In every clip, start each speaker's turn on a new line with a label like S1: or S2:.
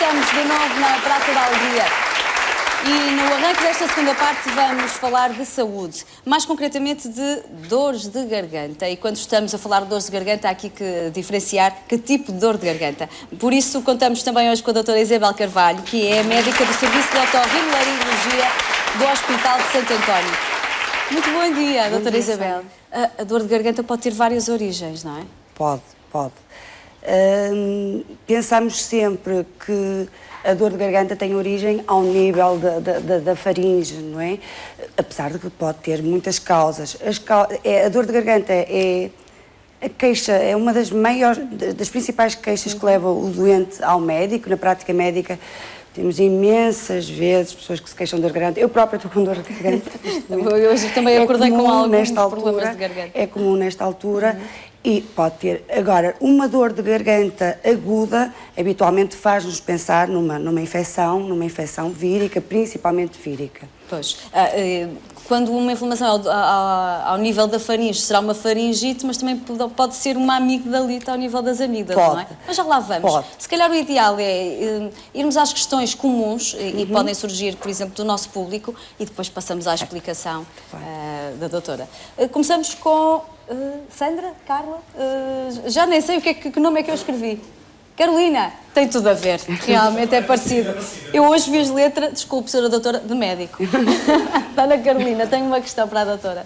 S1: estamos de novo na Praça da Alegria. E no arranque desta segunda parte vamos falar de saúde, mais concretamente de dores de garganta. E quando estamos a falar de dores de garganta, há aqui que diferenciar que tipo de dor de garganta. Por isso, contamos também hoje com a doutora Isabel Carvalho, que é médica do Serviço de Otorrinolaringologia do Hospital de Santo António. Muito bom dia, doutora Isabel. A dor de garganta pode ter várias origens, não é?
S2: Pode. Pensamos sempre que a dor de garganta tem origem ao nível da faringe, não é? Apesar de que pode ter muitas causas. A dor de garganta a queixa, é uma das principais queixas que leva o doente ao médico. Na prática médica temos imensas vezes pessoas que se queixam de dor de garganta. Eu própria estou com dor de garganta.
S1: Hoje também acordei com alguns problemas de garganta.
S2: É comum nesta altura. E pode ter. Agora, uma dor de garganta aguda habitualmente faz-nos pensar numa infecção vírica, principalmente vírica.
S1: Pois. Quando uma inflamação ao nível da faringe, será uma faringite, mas também pode ser uma amigdalite ao nível das amígdalas, não é? Mas já lá vamos.
S2: Pode.
S1: Se calhar o ideal é irmos às questões comuns e podem surgir, por exemplo, do nosso público e depois passamos à explicação da doutora. Começamos com Sandra, Carla, já nem sei que nome é que eu escrevi. Carolina, tem tudo a ver, realmente é parecido. Eu hoje vi as letras, desculpe, senhora doutora, de médico. Dona Carolina, tenho uma questão para a doutora.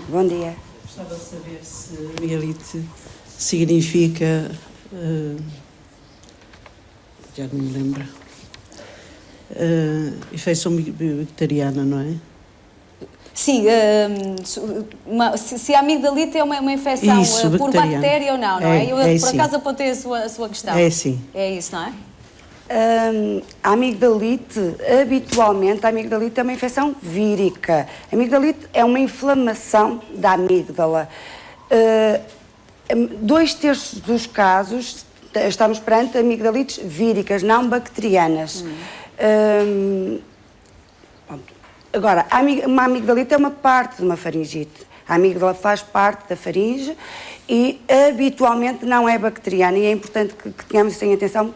S2: Bom dia.
S3: Gostava de saber se amigdalite significa, já não me lembro, infecção bacteriana, não é?
S1: Sim, se a amigdalite é uma infecção por bactéria ou não, não é? Eu, por acaso, apontei a sua questão.
S3: É sim.
S1: É isso, não é?
S2: A amigdalite, habitualmente, a amigdalite é uma infecção vírica. A amigdalite é uma inflamação da amígdala. 2/3 dos casos estamos perante amigdalites víricas, não bacterianas. Agora, uma amigdalite é uma parte de uma faringite. A amígdala faz parte da faringe e habitualmente não é bacteriana e é importante que tenhamos isso em atenção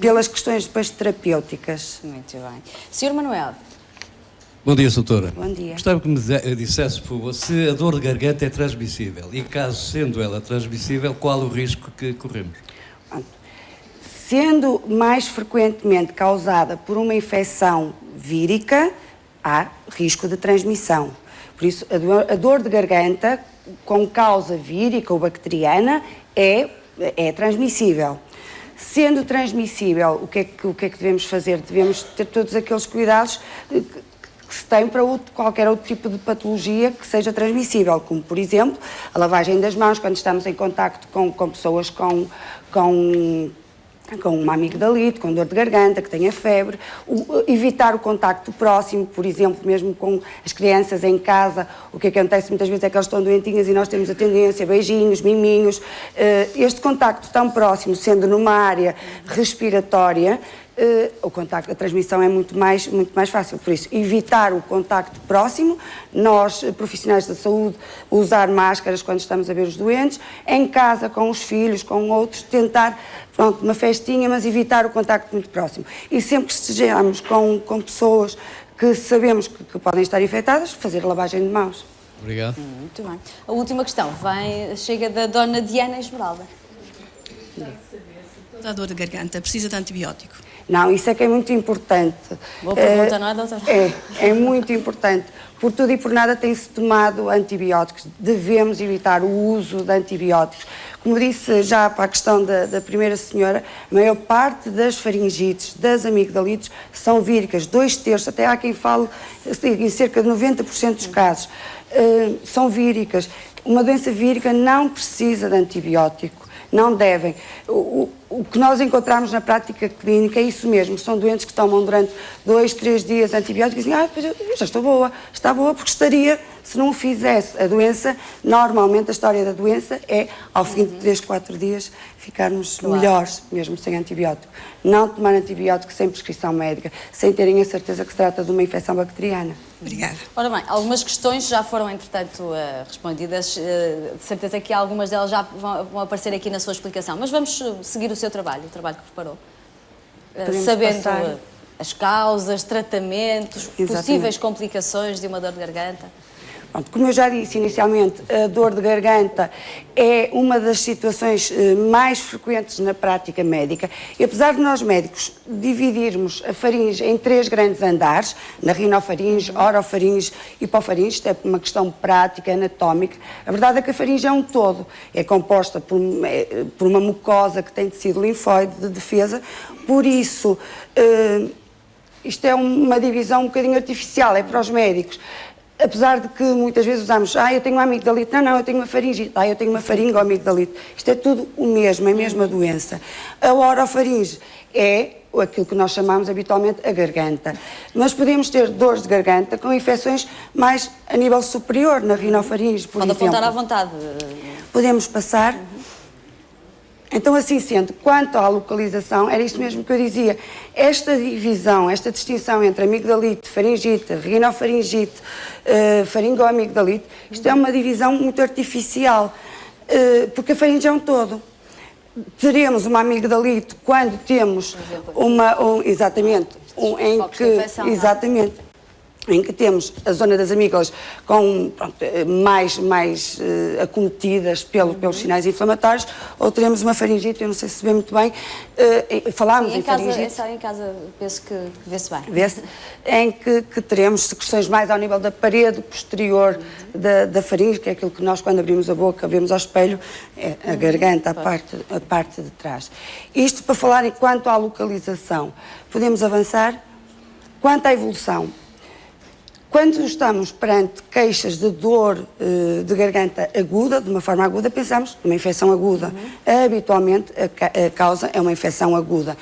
S2: pelas questões depois terapêuticas.
S1: Muito bem. Sr. Manuel.
S4: Bom dia, doutora.
S2: Bom dia.
S4: Gostava que me dissesse, por favor, se a dor de garganta é transmissível e, caso sendo ela transmissível, qual o risco que corremos?
S2: Sendo mais frequentemente causada por uma infecção vírica, há risco de transmissão. Por isso, a dor de garganta com causa vírica ou bacteriana é transmissível. Sendo transmissível, o que é que devemos fazer? Devemos ter todos aqueles cuidados que se tem para qualquer outro tipo de patologia que seja transmissível, como, por exemplo, a lavagem das mãos quando estamos em contacto com pessoas com uma amigdalite, com dor de garganta, que tenha febre, evitar o contacto próximo, por exemplo, mesmo com as crianças em casa. O que acontece muitas vezes é que elas estão doentinhas e nós temos a tendência, beijinhos, miminhos. Este contacto tão próximo, sendo numa área respiratória, a transmissão é muito mais fácil. Por isso, evitar o contacto próximo, nós, profissionais da saúde, usar máscaras quando estamos a ver os doentes, em casa, com os filhos, com outros, tentar, uma festinha, mas evitar o contacto muito próximo. E sempre que estejamos com pessoas que sabemos que podem estar infectadas, fazer lavagem de mãos.
S4: Obrigado.
S1: Muito bem. A última questão chega da dona Diana Esmeralda.
S5: A dor de garganta precisa de antibiótico?
S2: Não, isso é que é muito importante.
S1: Boa pergunta, não é, doutora?
S2: É muito importante. Por tudo e por nada tem-se tomado antibióticos. Devemos evitar o uso de antibióticos. Como disse já para a questão da primeira senhora, a maior parte das faringites, das amigdalites, são víricas. 2/3, até há quem fale em cerca de 90% dos casos, são víricas. Uma doença vírica não precisa de antibiótico. Não devem. O que nós encontramos na prática clínica é isso mesmo. São doentes que tomam durante 2-3 dias antibióticos e dizem, pois eu já estou boa. Está boa porque estaria se não o fizesse. A doença, normalmente a história da doença é, ao fim de 3-4 dias, ficarmos melhores, mesmo sem antibiótico. Não tomar antibiótico sem prescrição médica, sem terem a certeza que se trata de uma infecção bacteriana.
S5: Obrigada.
S1: Ora bem, algumas questões já foram, entretanto, respondidas. De certeza que algumas delas já vão aparecer aqui na sua explicação. Mas vamos seguir o seu trabalho, o trabalho que preparou. sabendo
S2: passar.
S1: as causas, tratamentos,
S2: Exatamente.
S1: possíveis complicações de uma dor de garganta?
S2: Pronto, como eu já disse inicialmente, a dor de garganta é uma das situações mais frequentes na prática médica. E apesar de nós médicos dividirmos a faringe em 3 grandes andares, narinofaringe, orofaringe e hipofaringe, isto é uma questão prática, anatómica, a verdade é que a faringe é um todo. É composta por uma mucosa que tem tecido linfóide de defesa, por isso isto é uma divisão um bocadinho artificial, é para os médicos. Apesar de que muitas vezes usamos, eu tenho uma amigdalite, não, eu tenho uma faringite, eu tenho uma faringoamigdalite. Isto é tudo o mesmo, é a mesma doença. A orofaringe é aquilo que nós chamamos habitualmente a garganta. Mas podemos ter dores de garganta com infecções mais a nível superior, na rinofaringe, por exemplo.
S1: Pode apontar à vontade.
S2: Podemos passar. Então, assim sendo, quanto à localização, era isto mesmo que eu dizia. Esta divisão, esta distinção entre amigdalite, faringite, rinofaringite, faringoamigdalite, isto é uma divisão muito artificial, porque a faringe é um todo. Teremos uma amigdalite quando temos em que temos a zona das amígdalas com, mais acometidas pelos sinais inflamatórios, ou teremos uma faringite, eu não sei se se vê muito bem, falámos em faringite.
S1: Em casa penso que vê-se bem.
S2: Vê-se, em que teremos secreções mais ao nível da parede posterior da faringe, que é aquilo que nós, quando abrimos a boca, vemos ao espelho, é a garganta, a parte de trás. Isto para falar quanto à localização. Podemos avançar. Quanto à evolução, quando estamos perante queixas de dor de garganta aguda, de uma forma aguda, pensamos numa infecção aguda. Habitualmente, a causa é uma infecção aguda.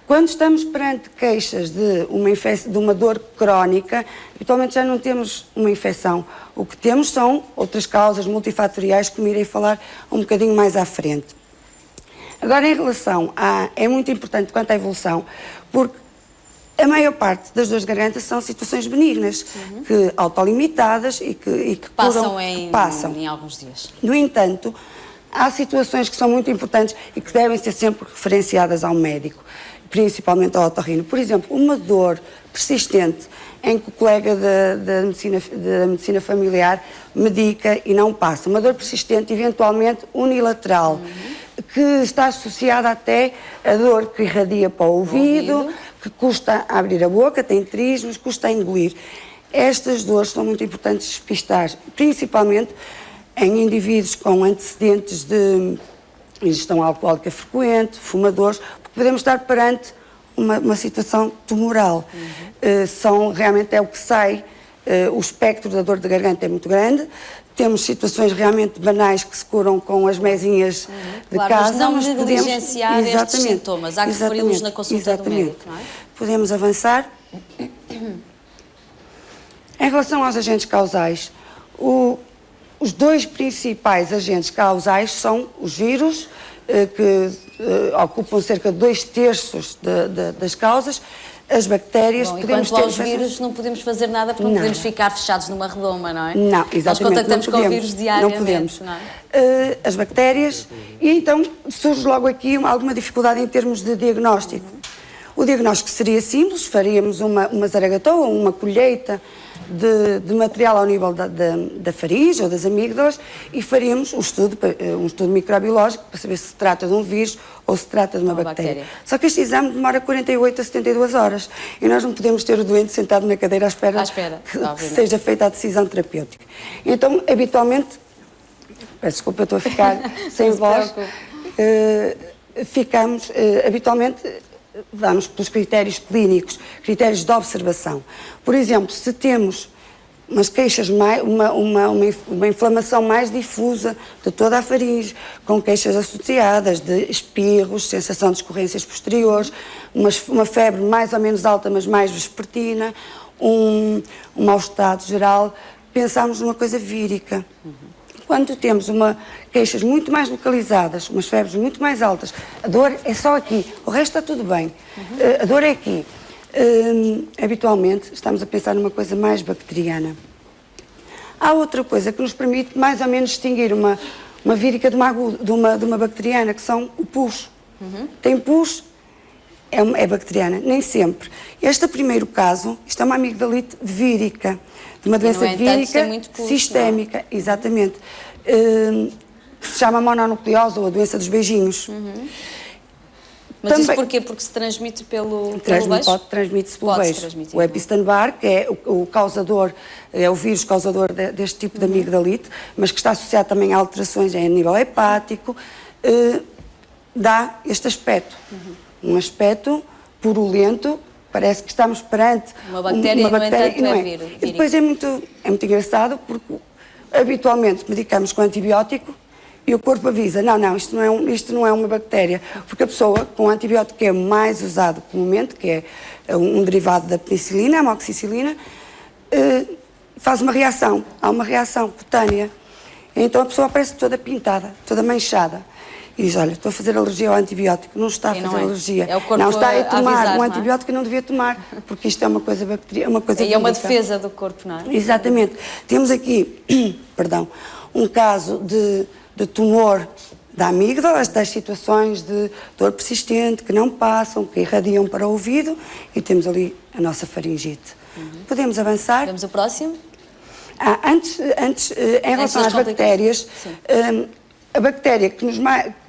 S2: Quando estamos perante queixas de uma dor crónica, habitualmente já não temos uma infecção. O que temos são outras causas multifatoriais, que me irei falar um bocadinho mais à frente. Agora, em relação é muito importante quanto à evolução, porque a maior parte das dores de garganta são situações benignas, que autolimitadas e que
S1: passam
S2: passam
S1: em alguns dias.
S2: No entanto, há situações que são muito importantes e que devem ser sempre referenciadas ao médico, principalmente ao otorrino. Por exemplo, uma dor persistente em que o colega da medicina familiar medica e não passa. Uma dor persistente, eventualmente unilateral, que está associada até a dor que irradia para o ouvido, que custa a abrir a boca, tem trismos, custa a engolir. Estas dores são muito importantes de despistar, principalmente em indivíduos com antecedentes de ingestão alcoólica frequente, fumadores, porque podemos estar perante uma situação tumoral. Realmente é o que sai, o espectro da dor de garganta é muito grande. Temos situações realmente banais que se curam com as mesinhas de casa.
S1: Mas não negligenciar estes sintomas, há que referi-los na consulta do médico, não é?
S2: Podemos avançar. Em relação aos agentes causais, os 2 principais agentes causais são os vírus, que ocupam cerca de 2/3 das causas, as bactérias.
S1: E quanto aos vírus, não podemos fazer nada porque não podemos ficar fechados numa redoma, não é?
S2: Não, exatamente.
S1: Nós contactamos com o vírus diariamente.
S2: Não podemos.
S1: Não é?
S2: As bactérias, e então surge logo aqui alguma dificuldade em termos de diagnóstico. O diagnóstico seria simples, faríamos uma zaragatoa, uma colheita de material ao nível da faringe ou das amígdalas e faríamos um estudo microbiológico para saber se trata de um vírus ou se trata de uma bactéria. Só que este exame demora 48 a 72 horas e nós não podemos ter o doente sentado na cadeira à espera que seja feita a decisão terapêutica. Então, habitualmente, peço desculpa, eu estou a ficar sem voz, habitualmente, vamos pelos critérios clínicos, critérios de observação. Por exemplo, se temos umas queixas, uma inflamação mais difusa de toda a faringe, com queixas associadas de espirros, sensação de escorrências posteriores, uma febre mais ou menos alta, mas mais vespertina, um mau-estado geral, pensamos numa coisa vírica. Quando temos queixas muito mais localizadas, umas febres muito mais altas, a dor é só aqui, o resto está tudo bem, a dor é aqui. Habitualmente estamos a pensar numa coisa mais bacteriana. Há outra coisa que nos permite mais ou menos distinguir uma vírica de uma bacteriana, que são o pus. Tem pus é bacteriana, nem sempre. Este primeiro caso, isto é uma amigdalite vírica, de uma doença
S1: no entanto,
S2: vírica
S1: tem muito custo,
S2: sistémica, exatamente, que se chama mononucleose ou a doença dos beijinhos.
S1: Mas
S2: Também-
S1: isso porquê? Porque se transmite pelo beijo?
S2: Transmite-se pelo
S1: Pode-se
S2: beijo.
S1: transmitir,
S2: O Epstein-Barr, que é o causador, é o vírus causador deste tipo de amigdalite, mas que está associado também a alterações a nível hepático, dá este aspecto. Um aspecto purulento, parece que estamos perante
S1: Uma bactéria, no entanto,
S2: e não
S1: é
S2: é.
S1: vírica.
S2: E depois é muito engraçado, porque habitualmente medicamos com antibiótico e o corpo avisa, não, isto não é uma bactéria, porque a pessoa com o antibiótico que é mais usado comumente, que é um derivado da penicilina, a amoxicilina, faz uma reação, há uma reação cutânea. Então a pessoa aparece toda pintada, toda manchada. E diz, olha, estou a fazer alergia ao antibiótico. Não está a
S1: E
S2: fazer
S1: não é.
S2: alergia.
S1: É o corpo
S2: não está
S1: a
S2: a tomar
S1: avisar,
S2: um
S1: não é?
S2: antibiótico que não devia tomar, porque isto é uma coisa bacteriana, uma coisa
S1: E é uma
S2: vírica.
S1: defesa do corpo, não é?
S2: Exatamente. Temos aqui, perdão, um caso de tumor da amígdala, estas situações de dor persistente que não passam, que irradiam para o ouvido, e temos ali a nossa faringite. Podemos avançar?
S1: Vamos ao próximo?
S2: Antes, em relação
S1: das
S2: às bactérias,
S1: complicações.
S2: a bactéria que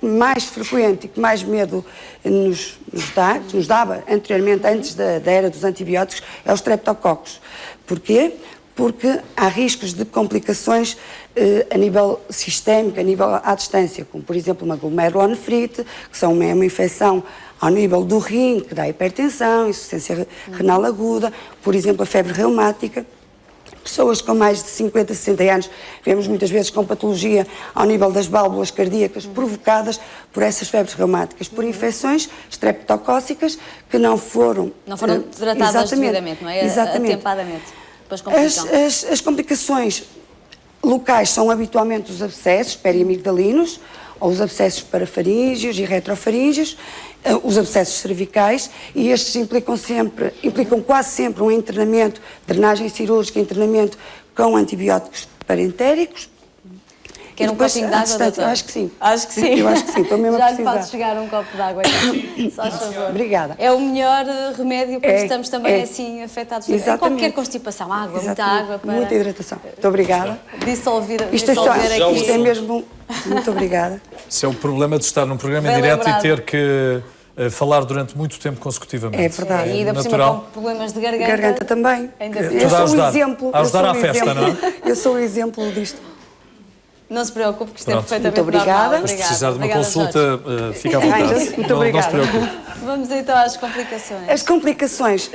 S2: mais frequente e que mais medo nos dá, que nos dava anteriormente, antes da era dos antibióticos, é o Streptococcus. Porquê? Porque há riscos de complicações a nível sistémico, a nível à distância, como por exemplo uma glomerulonefrite, que é uma infecção ao nível do rim, que dá hipertensão, insuficiência renal aguda, por exemplo a febre reumática. Pessoas com mais de 50, 60 anos, vemos muitas vezes com patologia ao nível das válvulas cardíacas provocadas por essas febres reumáticas, por infecções streptocócicas que não foram...
S1: Não foram tratadas devidamente, não é?
S2: Exatamente.
S1: Atempadamente. Depois complicam.
S2: As complicações locais são habitualmente os abscessos periamigdalinos, ou os abscessos parafaríngeos e retrofaríngeos, os abscessos cervicais, e estes implicam quase sempre um internamento, drenagem cirúrgica, internamento com antibióticos parentéricos.
S1: Quer um copinho de água, doutora?
S2: Eu acho que sim.
S1: Acho que sim.
S2: Eu acho que sim, estou mesmo a
S1: Já lhe
S2: precisar.
S1: faço chegar um copo de água, então. Só favor.
S2: Obrigada.
S1: É o melhor remédio quando estamos também
S2: é.
S1: assim afetados.
S2: Exatamente.
S1: Qualquer constipação, água, muita água para
S2: Muita hidratação. Muito obrigada.
S1: dissolver
S2: Isto
S1: aqui.
S2: é mesmo... Muito obrigada.
S6: Isso é o problema de estar num programa em
S1: Bem
S6: direto
S1: lembrado.
S6: e ter que falar durante muito tempo consecutivamente.
S2: É verdade.
S1: E ainda por cima
S6: natural.
S1: com problemas de garganta.
S2: Garganta também.
S1: Ainda
S2: Eu
S1: pior.
S6: Tudo a
S2: sou o
S6: ajudar.
S2: exemplo.
S6: A ajudar
S2: eu sou
S6: à
S2: o
S6: festa,
S2: exemplo.
S6: não é?
S2: Eu sou o exemplo disto.
S1: Não se preocupe, que isto é
S6: Pronto.
S1: perfeitamente
S2: Muito obrigada.
S1: normal.
S6: Se precisar de uma
S1: Obrigada,
S6: consulta,
S1: Jorge.
S6: fica à vontade.
S2: Arranja-se. Muito
S6: não se
S2: obrigada.
S6: preocupe.
S1: Vamos então às complicações.
S2: As complicações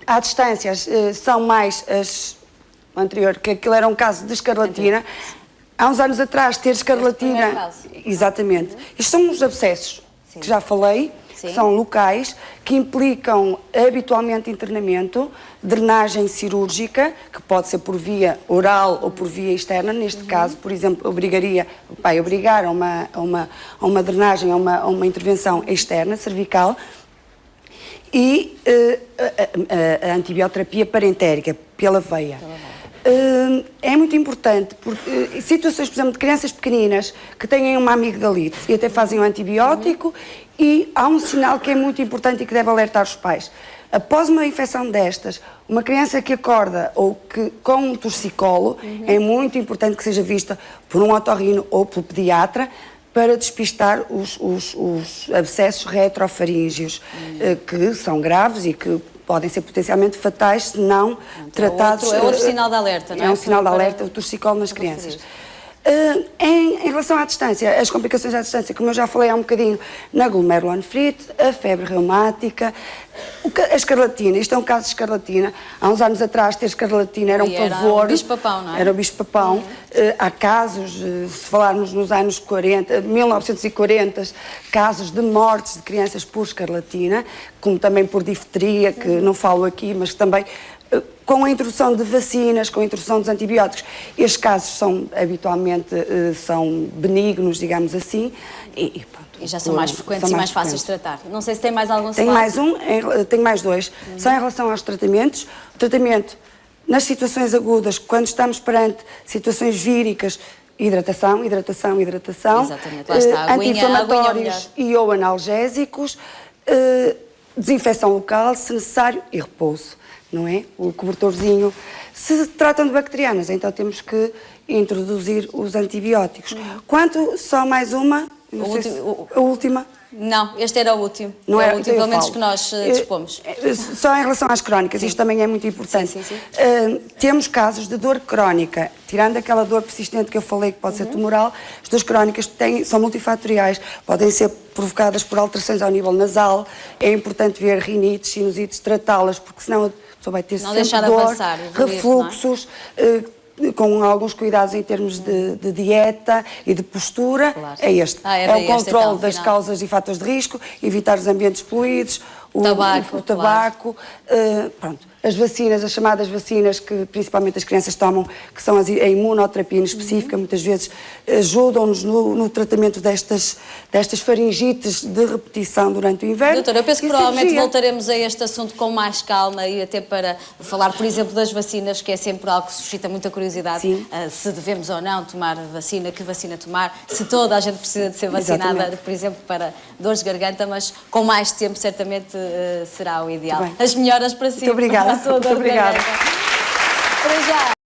S2: à distância são mais as anterior, que aquilo era um caso de escarlatina. Há uns anos atrás, ter escarlatina...
S1: primeiro caso.
S2: Exatamente. Isto são os abscessos, que já falei,
S1: Sim.
S2: são locais, que implicam habitualmente internamento, drenagem cirúrgica, que pode ser por via oral ou por via externa. Neste caso, por exemplo, obrigar a uma drenagem, a uma intervenção externa, cervical, e a antibioterapia parentérica, pela veia. É muito importante, porque situações, por exemplo, de crianças pequeninas que têm uma amigdalite e até fazem um antibiótico, e há um sinal que é muito importante e que deve alertar os pais. Após uma infecção destas, uma criança que acorda ou que com um torcicolo, é muito importante que seja vista por um otorrino ou pelo pediatra para despistar os abscessos retrofaríngeos, que são graves e que podem ser potencialmente fatais se não tratados...
S1: É outro sinal de alerta, não é?
S2: É um sinal de alerta, o torcicolo nas crianças. Em relação à distância, as complicações à distância, como eu já falei há um bocadinho, na glomerulonefrite, a febre reumática, a escarlatina, isto é um caso de escarlatina. Há uns anos atrás, ter escarlatina era um pavor.
S1: Era o bicho-papão, não é?
S2: Era o bicho-papão. Há casos, se falarmos nos anos 40, 1940, casos de mortes de crianças por escarlatina, como também por difteria, que não falo aqui, mas também... Com a introdução de vacinas, com a introdução dos antibióticos, estes casos são habitualmente são benignos, digamos assim. E
S1: já são mais frequentes e mais fáceis de tratar. Não sei se tem mais algum
S2: Tenho mais tenho mais dois. São em relação aos tratamentos. O tratamento nas situações agudas, quando estamos perante situações víricas, hidratação.
S1: Exatamente, lá está, a aguinha
S2: Anti-inflamatórios e ou analgésicos. desinfecção local, se necessário, e repouso, não é? O cobertorzinho. Se tratam de bacterianas, então temos que introduzir os antibióticos. Quanto, só mais uma, não sei se- a última.
S1: Não, este era o último.
S2: Não
S1: é
S2: é,
S1: o último,
S2: então eu
S1: pelo menos
S2: falo.
S1: que nós dispomos.
S2: Só em relação às crónicas, isto também é muito importante.
S1: Sim, sim,
S2: Temos casos de dor crónica, tirando aquela dor persistente que eu falei, que pode ser tumoral, as dores crónicas são multifatoriais, podem ser provocadas por alterações ao nível nasal, é importante ver rinites, sinusites, tratá-las, porque senão a pessoa vai ter
S1: Não
S2: sempre
S1: deixar
S2: dor,
S1: avançar, evoluir,
S2: refluxos, com alguns cuidados em termos de dieta e de postura,
S1: Claro.
S2: é este.
S1: Era
S2: É o
S1: este,
S2: controle
S1: então,
S2: das
S1: afinal.
S2: causas e fatores de risco, evitar os ambientes poluídos, o tabaco, pronto. As vacinas, as chamadas vacinas que principalmente as crianças tomam, que são a imunoterapia específica, muitas vezes ajudam-nos no tratamento destas faringites de repetição durante o inverno.
S1: Doutora, eu penso que
S2: E
S1: provavelmente
S2: cirurgia.
S1: voltaremos a este assunto com mais calma e até para falar, por exemplo, das vacinas, que é sempre algo que suscita muita curiosidade.
S2: Sim.
S1: Se devemos ou não tomar vacina, que vacina tomar, se toda a gente precisa de ser vacinada,
S2: Exatamente.
S1: por exemplo, para dores de garganta, mas com mais tempo certamente será o ideal.
S2: Muito bem.
S1: As melhoras para si.
S2: Muito obrigada.
S1: para a sua dor
S2: Muito
S1: de
S2: obrigada.
S1: garganta. Para já.